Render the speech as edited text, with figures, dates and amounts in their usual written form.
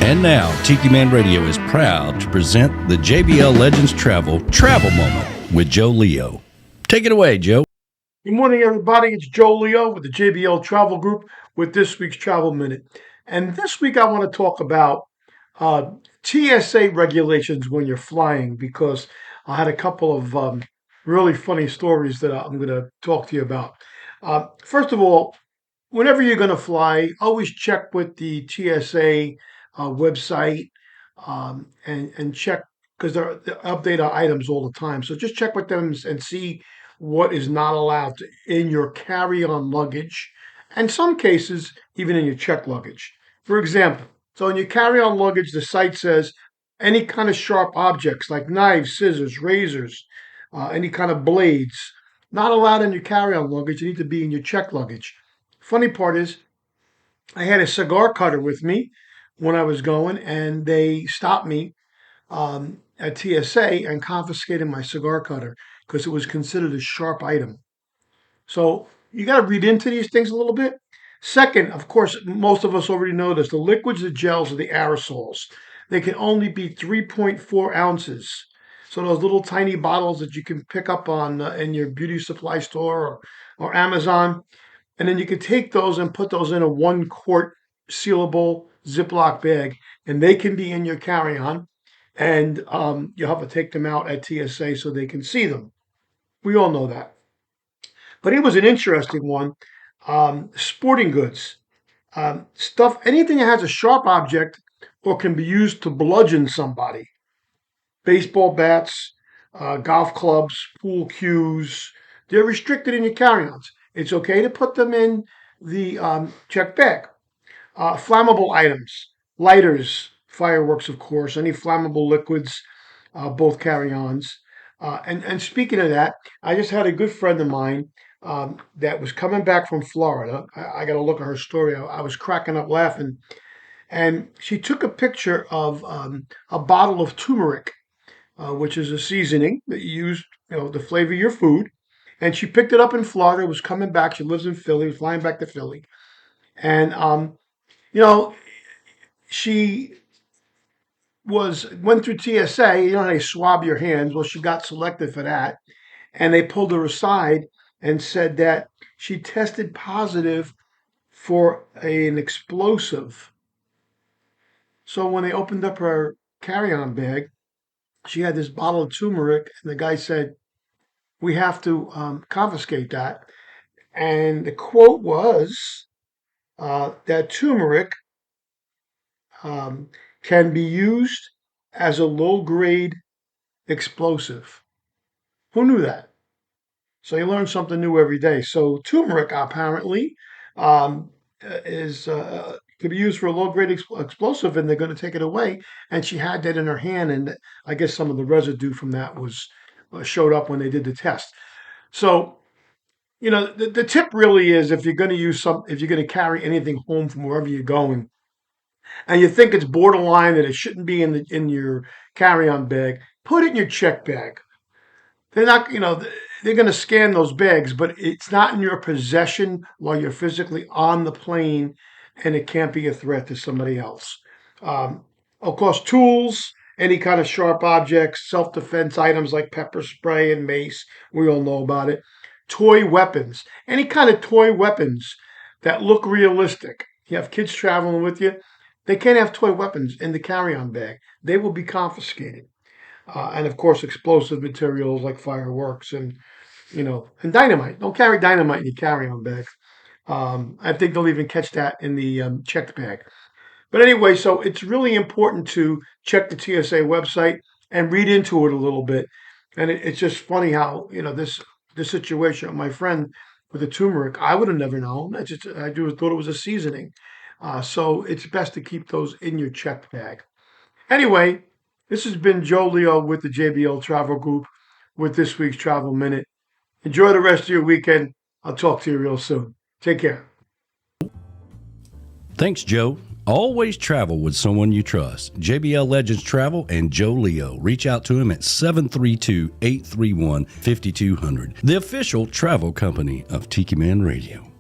And now, Tiki Man Radio is proud to present the JBL Legends Travel Moment with Joe Leo. Take it away, Joe. Good morning, everybody. It's Joe Leo with the JBL Travel Group with this week's Travel Minute. And this week I want to talk about TSA regulations when you're flying, because I had a couple of really funny stories that I'm going to talk to you about. First of all, whenever you're going to fly, always check with the TSA website and check, because they update our items all the time. So just check with them and see what is not allowed in your carry-on luggage, and some cases even in your checked luggage. For example, so in your carry-on luggage, the site says any kind of sharp objects like knives, scissors, razors, any kind of blades, not allowed in your carry-on luggage. You need to be in your checked luggage. Funny part is, I had a cigar cutter with me when I was going, and they stopped me at TSA and confiscated my cigar cutter because it was considered a sharp item. So you got to read into these things a little bit. Second, of course, most of us already know this, the liquids, the gels, or the aerosols, they can only be 3.4 ounces. So those little tiny bottles that you can pick up on in your beauty supply store or Amazon, and then you can take those and put those in a 1-quart sealable Ziploc bag, and they can be in your carry-on, and you'll have to take them out at TSA so they can see them. We all know that. But it was an interesting one. Sporting goods, stuff, anything that has a sharp object or can be used to bludgeon somebody. Baseball bats, golf clubs, pool cues, they're restricted in your carry-ons. It's okay to put them in the checked bag. Flammable items, lighters, fireworks, of course, any flammable liquids, both carry-ons. And speaking of that, I just had a good friend of mine that was coming back from Florida. I got to look at her story. I was cracking up laughing. And she took a picture of a bottle of turmeric, which is a seasoning that you use, to flavor your food. And she picked it up in Florida, was coming back. She lives in Philly, was flying back to Philly. And, she went through TSA. You know how they swab your hands? Well, she got selected for that. And they pulled her aside and said that she tested positive for an explosive. So when they opened up her carry-on bag, she had this bottle of turmeric, and the guy said, "We have to confiscate that." And the quote was that turmeric can be used as a low-grade explosive. Who knew that? So you learn something new every day. So turmeric apparently is can be used for a low-grade explosive, and they're going to take it away. And she had that in her hand, and I guess some of the residue from that was showed up when they did the test. So the tip really is, if you're going to if you're going to carry anything home from wherever you're going, and you think it's borderline that it shouldn't be in your carry-on bag, put it in your check bag. They're not, they're going to scan those bags, but it's not in your possession while you're physically on the plane, and it can't be a threat to somebody else. Of course, tools, any kind of sharp objects, self-defense items like pepper spray and mace, we all know about it. Toy weapons, any kind of toy weapons that look realistic. You have kids traveling with you, they can't have toy weapons in the carry-on bag. They will be confiscated. And of course, explosive materials like fireworks and dynamite. Don't carry dynamite in your carry-on bag. I think they'll even catch that in the checked bag. But anyway, so it's really important to check the TSA website and read into it a little bit. And it's just funny how this situation with my friend with the turmeric, I would have never known. I thought it was a seasoning. So it's best to keep those in your checked bag. Anyway, this has been Joe Leo with the JBL Travel Group with this week's Travel Minute. Enjoy the rest of your weekend. I'll talk to you real soon. Take care. Thanks, Joe. Always travel with someone you trust. JBL Legends Travel and Joe Leo. Reach out to him at 732-831-5200. The official travel company of Tiki Man Radio.